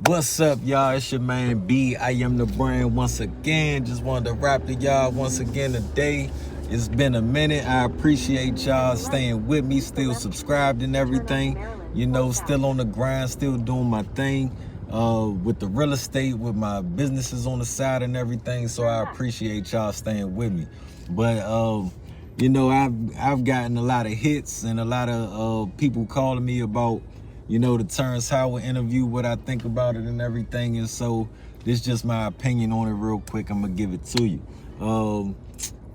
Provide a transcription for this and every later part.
What's up, y'all? It's your man B. I am the brand once again. Just wanted to rap to y'all once again today. It's been a minute. I appreciate y'all staying with me, still subscribed and everything. You know, still on the grind, still doing my thing with the real estate, with my businesses on the side and everything. So I appreciate y'all staying with me. But you know, I've gotten a lot of hits and a lot of people calling me about, you know, the Terrence Howard interview, what I think about it and everything. And so this is just my opinion on it real quick. I'm gonna give it to you.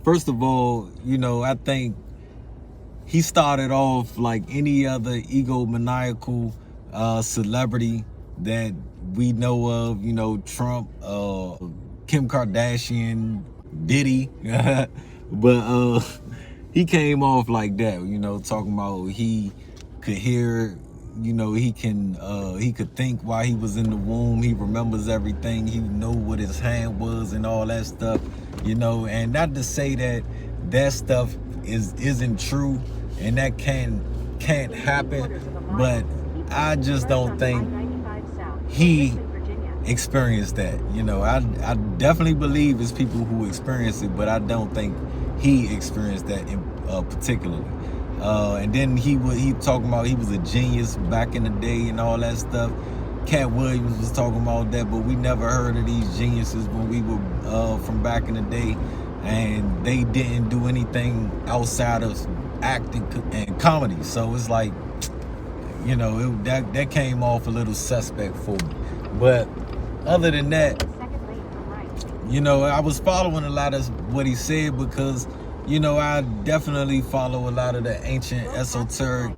First of all, you know, I think he started off like any other egomaniacal celebrity that we know of, you know, Trump, Kim Kardashian, Diddy. But he came off like that, you know, talking about he could hear, you know, he could think while he was in the womb. He remembers everything. He knew what his hand was and all that stuff, you know. And not to say that stuff isn't true and that can't happen, but I just don't think he experienced that. You know, I definitely believe it's people who experience it, but I don't think he experienced that particularly. And then he talking about he was a genius back in the day and all that stuff. Cat Williams was talking about that, but we never heard of these geniuses when we were from back in the day, and they didn't do anything outside of acting and comedy. So it's like, you know, that came off a little suspect for me. But other than that, you know, I was following a lot of what he said because, you know, I definitely follow a lot of the ancient esoteric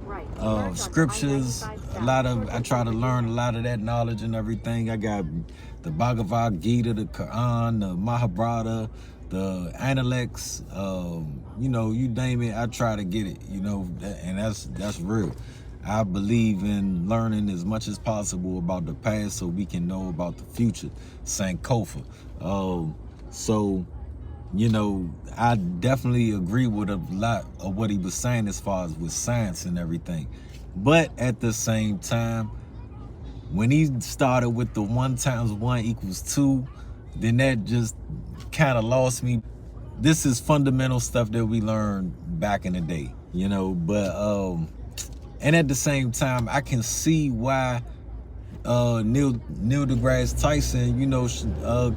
scriptures. I try to learn a lot of that knowledge and everything. I got the Bhagavad Gita, the Quran, the Mahabharata, the Analects, you know, you name it, I try to get it, you know, and that's real. I believe in learning as much as possible about the past so we can know about the future. Sankofa. So, you know, I definitely agree with a lot of what he was saying as far as with science and everything. But at the same time, when he started with the 1 × 1 = 2, then that just kind of lost me. This is fundamental stuff that we learned back in the day, you know, but and at the same time, I can see why Neil deGrasse Tyson, you know,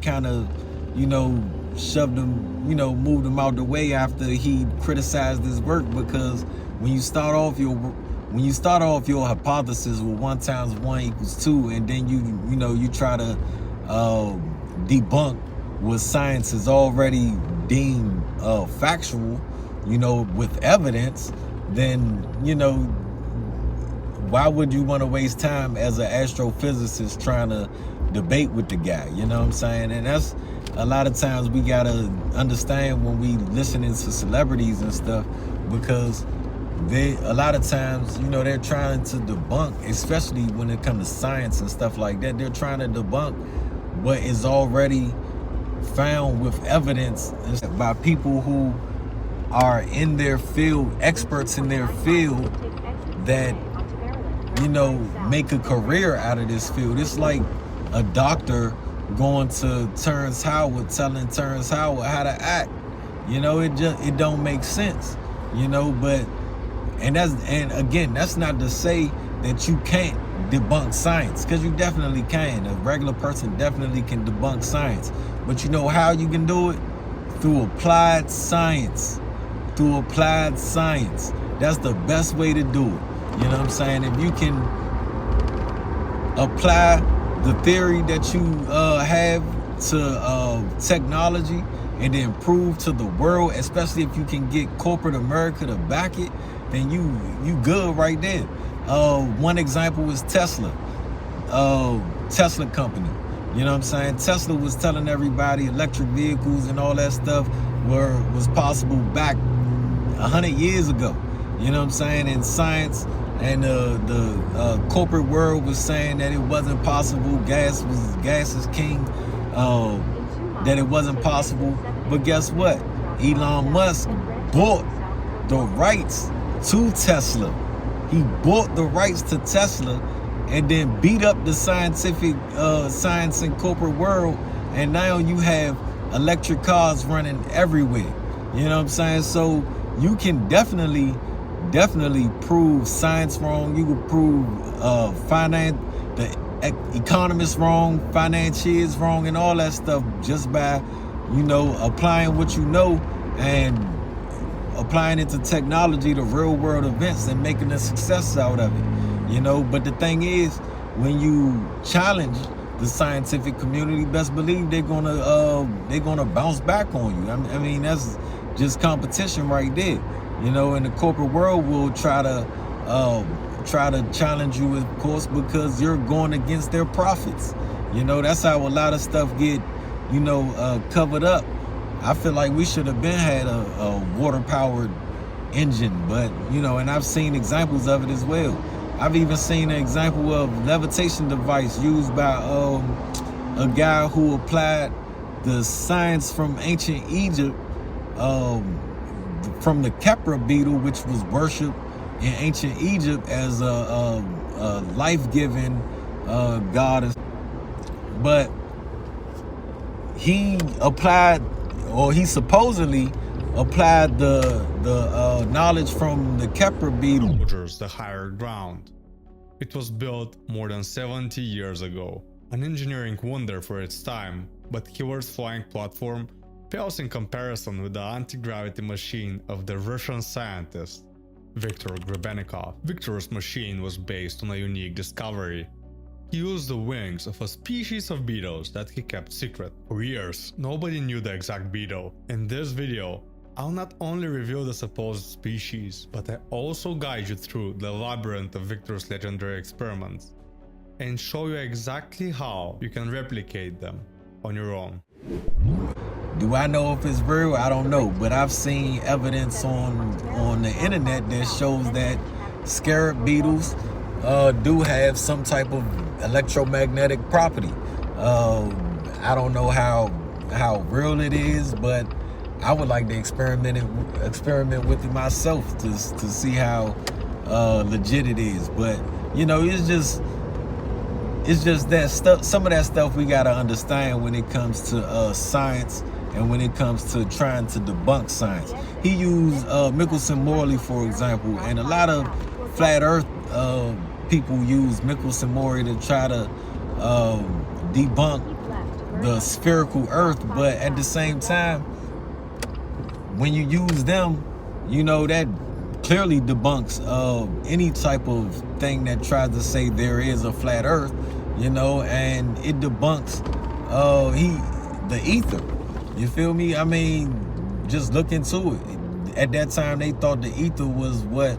kind of, you know, shoved him, you know, moved him out the way after he criticized his work, because when you start off your hypothesis with 1 × 1 = 2, and then you know you try to debunk what science is already deemed factual, you know, with evidence, then, you know, why would you want to waste time as an astrophysicist trying to debate with the guy? You know what I'm saying? And that's a lot of times we gotta understand when we listening to celebrities and stuff, because a lot of times, you know, they're trying to debunk, especially when it comes to science and stuff like that. They're trying to debunk what is already found with evidence by people who are in their field, experts in their field, that, you know, make a career out of this field. It's like a doctor going to Terrence Howard, telling Terrence Howard how to act. You know, it don't make sense, you know. But and again, that's not to say that you can't debunk science, because you definitely can. A regular person definitely can debunk science. But you know how you can do it? Through applied science. Through applied science. That's the best way to do it. You know what I'm saying? If you can apply the theory that you have to technology and then prove to the world, especially if you can get corporate America to back it, then you good right there. One example is Tesla. Tesla company. You know what I'm saying? Tesla was telling everybody electric vehicles and all that stuff was possible back 100 years ago. You know what I'm saying? And science and the corporate world was saying that it wasn't possible. Gas is king. That it wasn't possible. But guess what? Elon Musk bought the rights to Tesla. He bought the rights to Tesla, and then beat up the scientific science and corporate world, and now you have electric cars running everywhere. You know what I'm saying? So you can definitely prove science wrong. You can prove the economists wrong, financiers wrong, and all that stuff just by, you know, applying what you know and applying it to technology, to real world events, and making a success out of it. You know, but the thing is, when you challenge the scientific community, best believe they're gonna bounce back on you. I mean, that's just competition right there. You know, and the corporate world will try to challenge you, of course, because you're going against their profits. You know, that's how a lot of stuff get, you know, covered up. I feel like we should have been had a water-powered engine, but, you know, and I've seen examples of it as well. I've even seen an example of levitation device used by a guy who applied the science from ancient Egypt, from the Kepra beetle, which was worshipped in ancient Egypt as a life-giving goddess. But he applied, or he supposedly applied the knowledge from the Kepra beetle. The higher ground. It was built more than 70 years ago, an engineering wonder for its time, but Hayward's flying platform pales in comparison with the anti-gravity machine of the Russian scientist Viktor Grebennikov. Viktor's machine was based on a unique discovery. He used the wings of a species of beetles that he kept secret. For years, nobody knew the exact beetle. In this video, I'll not only reveal the supposed species, but I also guide you through the labyrinth of Viktor's legendary experiments and show you exactly how you can replicate them on your own. Do I know if it's real? I don't know, but I've seen evidence on the internet that shows that scarab beetles do have some type of electromagnetic property. I don't know how real it is, but I would like to experiment with it myself to see how legit it is. But you know, it's just that stuff. Some of that stuff we gotta understand when it comes to science and when it comes to trying to debunk science. He used Michelson-Morley, for example, and a lot of flat Earth people use Michelson-Morley to try to debunk the spherical Earth. But at the same time, when you use them, you know, that clearly debunks any type of thing that tries to say there is a flat Earth, you know, and it debunks the ether. You feel me? I mean, just look into it. At that time, they thought the ether was what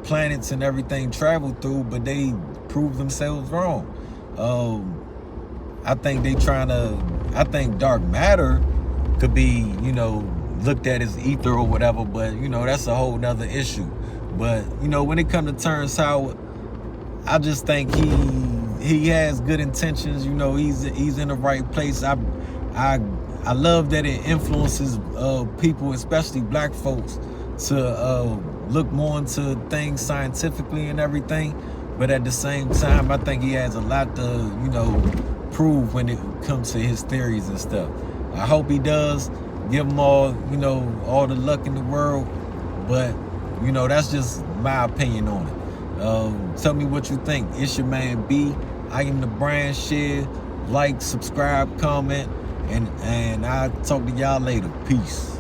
planets and everything traveled through, but they proved themselves wrong. I think dark matter could be, you know, looked at as ether or whatever, but you know, that's a whole nother issue. But you know, when it comes to Terrence Howard, I just think he has good intentions. You know, he's in the right place. I love that it influences people, especially black folks, to look more into things scientifically and everything. But at the same time, I think he has a lot to, you know, prove when it comes to his theories and stuff. I hope he does. Give him all, you know, all the luck in the world. But, you know, that's just my opinion on it. Tell me what you think. It's your man B. I am the brand. Share, like, subscribe, comment, and I'll talk to y'all later. Peace.